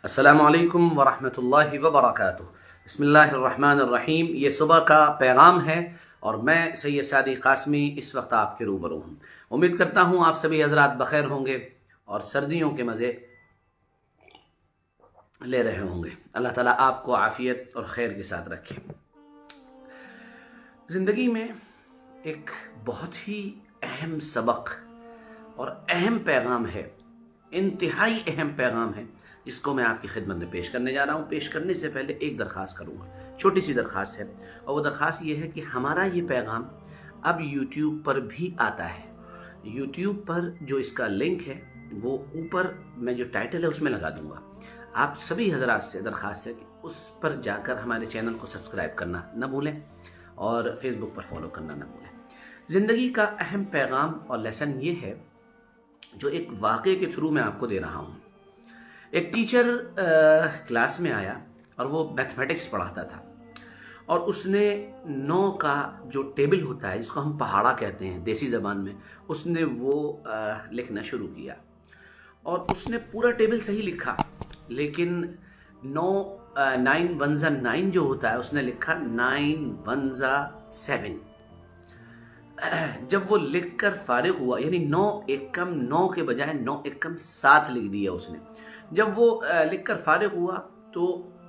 अस्सलामु अलैकुम वरहमतुल्लाहि वबरकातुह। बिस्मिल्लाहिर्रहमानिर्रहीम। ये सुबह का पैगाम है और मैं सैयद सादिक कासमी इस वक्त आपके रूबरू हूँ। उम्मीद करता हूँ आप सभी हजरात बखैर होंगे और सर्दियों के मज़े ले रहे होंगे। अल्लाह ताला आपको आफ़ियत और खैर के साथ रखे। ज़िंदगी में एक बहुत ही अहम सबक और अहम पैगाम है, इंतहाई अहम पैगाम है, जिसको मैं आपकी खिदमत में पेश करने जा रहा हूँ। पेश करने से पहले एक दरख्वास्त करूँगा, छोटी सी दरख्वास्त है, और वो दरख्वास्त ये है कि हमारा ये पैगाम अब यूट्यूब पर भी आता है। यूट्यूब पर जो इसका लिंक है वो ऊपर मैं जो टाइटल है उसमें लगा दूँगा। आप सभी हजरात से दरख्वास्त है कि उस पर जाकर हमारे चैनल को सब्सक्राइब करना न भूलें और फेसबुक पर फॉलो करना न भूलें। ज़िंदगी का अहम पैगाम और लेसन ये है जो एक वाक़े के थ्रू मैं आपको दे रहा हूँ। एक टीचर क्लास में आया और वो मैथमेटिक्स पढ़ाता था, और उसने 9 का जो टेबल होता है जिसको हम पहाड़ा कहते हैं देसी ज़बान में, उसने वो लिखना शुरू किया और उसने पूरा टेबल सही लिखा, लेकिन 9 1 9 जो होता है उसने लिखा 9 1 7। जब वो लिखकर फारिग हुआ, यानी 9 एकम 9 के बजाय 9 एकम 7 लिख दिया उसने। जब वो लिखकर फारिग हुआ तो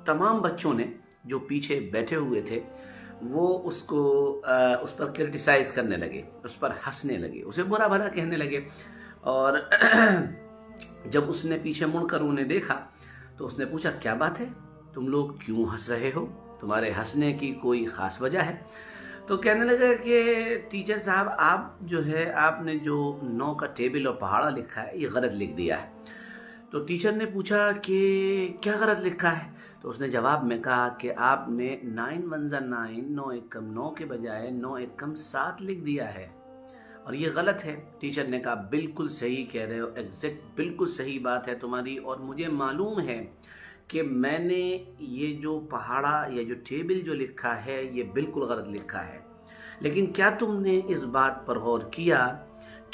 तमाम बच्चों ने जो पीछे बैठे हुए थे वो उसको उस पर क्रिटिसाइज़ करने लगे, उस पर हंसने लगे, उसे बुरा भला कहने लगे। और जब उसने पीछे मुड़कर उन्हें देखा तो उसने पूछा, क्या बात है, तुम लोग क्यों हंस रहे हो, तुम्हारे हंसने की कोई ख़ास वजह है? तो कहने लगा कि टीचर साहब, आप जो है आपने जो 9 का टेबल और पहाड़ा लिखा है ये गलत लिख दिया है। तो टीचर ने पूछा कि क्या गलत लिखा है? तो उसने जवाब में कहा कि आपने 9 1 9 9 एकम 9 के बजाय 9 एकम 7 लिख दिया है और ये गलत है। टीचर ने कहा, बिल्कुल सही कह रहे हो, एग्जैक्ट बिल्कुल सही बात है तुम्हारी, और मुझे मालूम है कि मैंने ये जो पहाड़ा या जो टेबल जो लिखा है ये बिल्कुल गलत लिखा है, लेकिन क्या तुमने इस बात पर गौर किया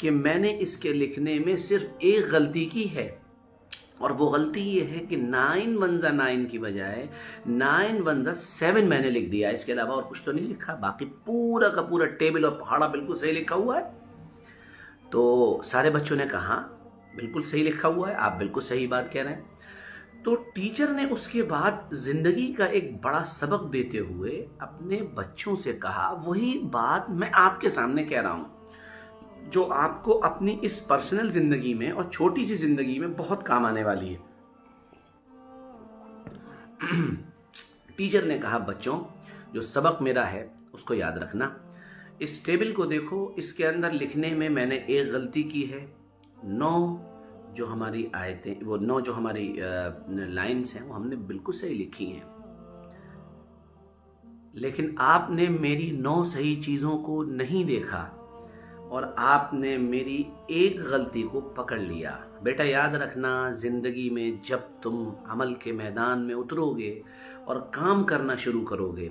कि मैंने इसके लिखने में सिर्फ एक गलती की है, और वो गलती ये है कि 9 1 9 की बजाय 9 1 7 मैंने लिख दिया, इसके अलावा और कुछ तो नहीं लिखा, बाकी पूरा का पूरा टेबल और पहाड़ा बिल्कुल सही लिखा हुआ है। तो सारे बच्चों ने कहा, बिल्कुल सही लिखा हुआ है, आप बिल्कुल सही बात कह रहे हैं। तो टीचर ने उसके बाद ज़िंदगी का एक बड़ा सबक देते हुए अपने बच्चों से कहा, वही बात मैं आपके सामने कह रहा हूँ जो आपको अपनी इस पर्सनल ज़िंदगी में और छोटी सी ज़िंदगी में बहुत काम आने वाली है। टीचर ने कहा, बच्चों, जो सबक मेरा है उसको याद रखना। इस टेबल को देखो, इसके अंदर लिखने में मैंने एक गलती की है। 9 जो हमारी आयतें, वो 9 जो हमारी लाइन्स हैं वो हमने बिल्कुल सही लिखी हैं, लेकिन आपने मेरी 9 सही चीज़ों को नहीं देखा और आपने मेरी एक गलती को पकड़ लिया। बेटा याद रखना, ज़िंदगी में जब तुम अमल के मैदान में उतरोगे और काम करना शुरू करोगे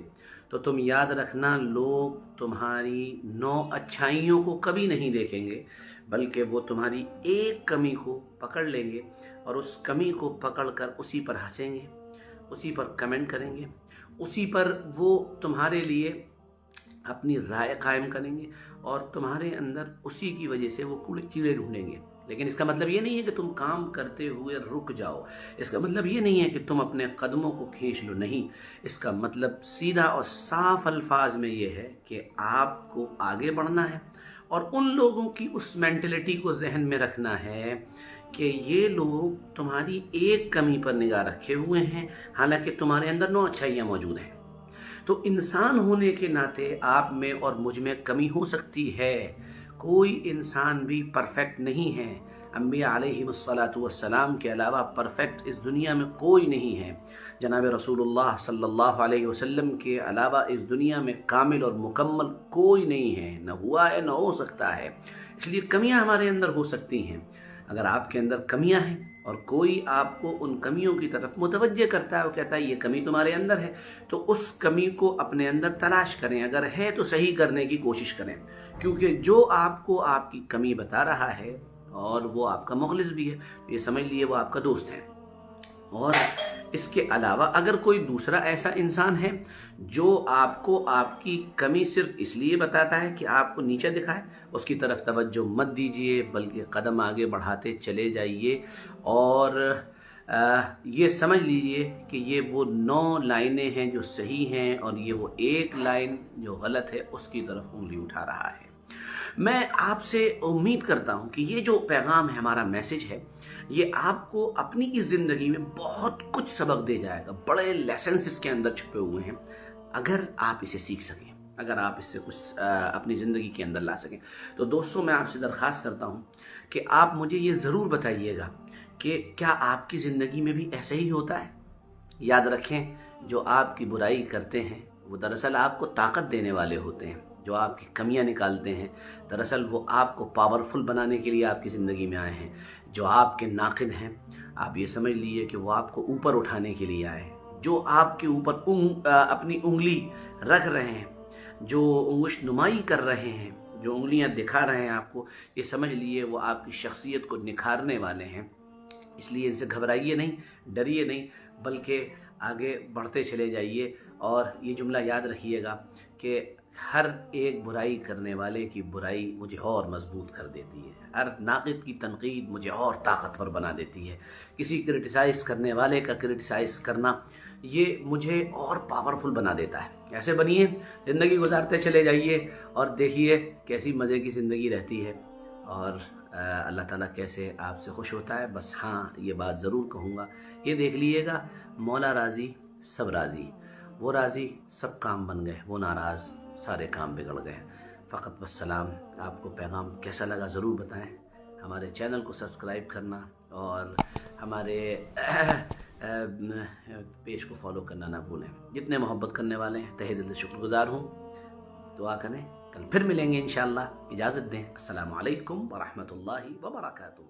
तो तुम याद रखना, लोग तुम्हारी 9 अच्छाइयों को कभी नहीं देखेंगे, बल्कि वो तुम्हारी एक कमी को पकड़ लेंगे और उस कमी को पकड़कर उसी पर हंसेंगे, उसी पर कमेंट करेंगे, उसी पर वो तुम्हारे लिए अपनी राय कायम करेंगे और तुम्हारे अंदर उसी की वजह से वो कीड़े ढूंढेंगे। लेकिन इसका मतलब ये नहीं है कि तुम काम करते हुए रुक जाओ, इसका मतलब ये नहीं है कि तुम अपने कदमों को खींच लो, नहीं, इसका मतलब सीधा और साफ अल्फाज में ये है कि आपको आगे बढ़ना है और उन लोगों की उस मेंटलिटी को जहन में रखना है कि ये लोग तुम्हारी एक कमी पर निगाह रखे हुए हैं, हालांकि तुम्हारे अंदर 9 अच्छाइयाँ मौजूद हैं। तो इंसान होने के नाते आप में और मुझ में कमी हो सकती है, कोई इंसान भी परफेक्ट नहीं है। अंबिया अलैहिमुस्सलातु वस्सलाम के अलावा परफेक्ट इस दुनिया में कोई नहीं है। जनाब रसूलुल्लाह सल्लल्लाहु अलैहि वसल्लम के अलावा इस दुनिया में कामिल और मुकम्मल कोई नहीं है, न हुआ है न हो सकता है। इसलिए कमियां हमारे अंदर हो सकती हैं। अगर आपके अंदर कमियां हैं और कोई आपको उन कमियों की तरफ मुतवज्जे करता है, वो कहता है ये कमी तुम्हारे अंदर है, तो उस कमी को अपने अंदर तलाश करें, अगर है तो सही करने की कोशिश करें, क्योंकि जो आपको आपकी कमी बता रहा है और वो आपका मुखलिस भी है, तो ये समझ लिए वो आपका दोस्त है। اور اس کے علاوہ اگر کوئی دوسرا ایسا انسان ہے جو آپ کو آپ کی کمی صرف اس لیے بتاتا ہے کہ آپ کو نیچے دکھائے، اس کی طرف توجہ مت دیجیے، بلکہ قدم آگے بڑھاتے چلے جائیے اور یہ سمجھ لیجئے کہ یہ وہ 9 لائنیں ہیں جو صحیح ہیں اور یہ وہ ایک لائن جو غلط ہے اس کی طرف انگلی اٹھا رہا ہے۔ میں آپ سے امید کرتا ہوں کہ یہ جو پیغام ہے، ہمارا میسج ہے، یہ آپ کو اپنی اس زندگی میں بہت کچھ سبق دے جائے گا۔ بڑے لیسنس اس کے اندر چھپے ہوئے ہیں، اگر آپ اسے سیکھ سکیں، اگر آپ اس سے کچھ اپنی زندگی کے اندر لا سکیں۔ تو دوستوں، میں آپ سے درخواست کرتا ہوں کہ آپ مجھے یہ ضرور بتائیے گا کہ کیا آپ کی زندگی میں بھی ایسے ہی ہوتا ہے؟ یاد رکھیں، جو آپ کی برائی کرتے ہیں وہ دراصل آپ کو طاقت دینے والے ہوتے ہیں۔ جو آپ کی کمیاں نکالتے ہیں دراصل وہ آپ کو پاورفل بنانے کے لیے آپ کی زندگی میں آئے ہیں۔ جو آپ کے ناقد ہیں، آپ یہ سمجھ لیجئے کہ وہ آپ کو اوپر اٹھانے کے لیے آئے ہیں۔ جو آپ کے اوپر اپنی انگلی رکھ رہے ہیں، جو انگشت نمائی کر رہے ہیں، جو انگلیاں دکھا رہے ہیں آپ کو، یہ سمجھ لیجئے وہ آپ کی شخصیت کو نکھارنے والے ہیں۔ اس لیے ان سے گھبرائیے نہیں، ڈریے نہیں، بلکہ آگے بڑھتے چلے جائیے۔ اور یہ جملہ یاد رکھیے گا کہ ہر ایک برائی کرنے والے کی برائی مجھے اور مضبوط کر دیتی ہے، ہر ناقد کی تنقید مجھے اور طاقتور بنا دیتی ہے، کسی کرٹیسائز کرنے والے کا کرٹیسائز کرنا یہ مجھے اور پاورفل بنا دیتا ہے۔ ایسے بنیے، زندگی گزارتے چلے جائیے اور دیکھیے کیسی مزے کی زندگی رہتی ہے اور اللہ تعالیٰ کیسے آپ سے خوش ہوتا ہے۔ بس ہاں، یہ بات ضرور کہوں گا، یہ دیکھ لیے گا، مولا راضی سب راضی، وہ راضی سب کام بن گئے، وہ ناراض سارے کام بگڑ گئے۔ فقط والسلام۔ آپ کو پیغام کیسا لگا ضرور بتائیں، ہمارے چینل کو سبسکرائب کرنا اور ہمارے پیج کو فالو کرنا نہ بھولیں۔ جتنے محبت کرنے والے ہیں تہہ دل سے شکر گزار ہوں، دعا کریں، کل پھر ملیں گے انشاءاللہ۔ اجازت دیں، السلام علیکم ورحمۃ اللہ وبرکاتہ۔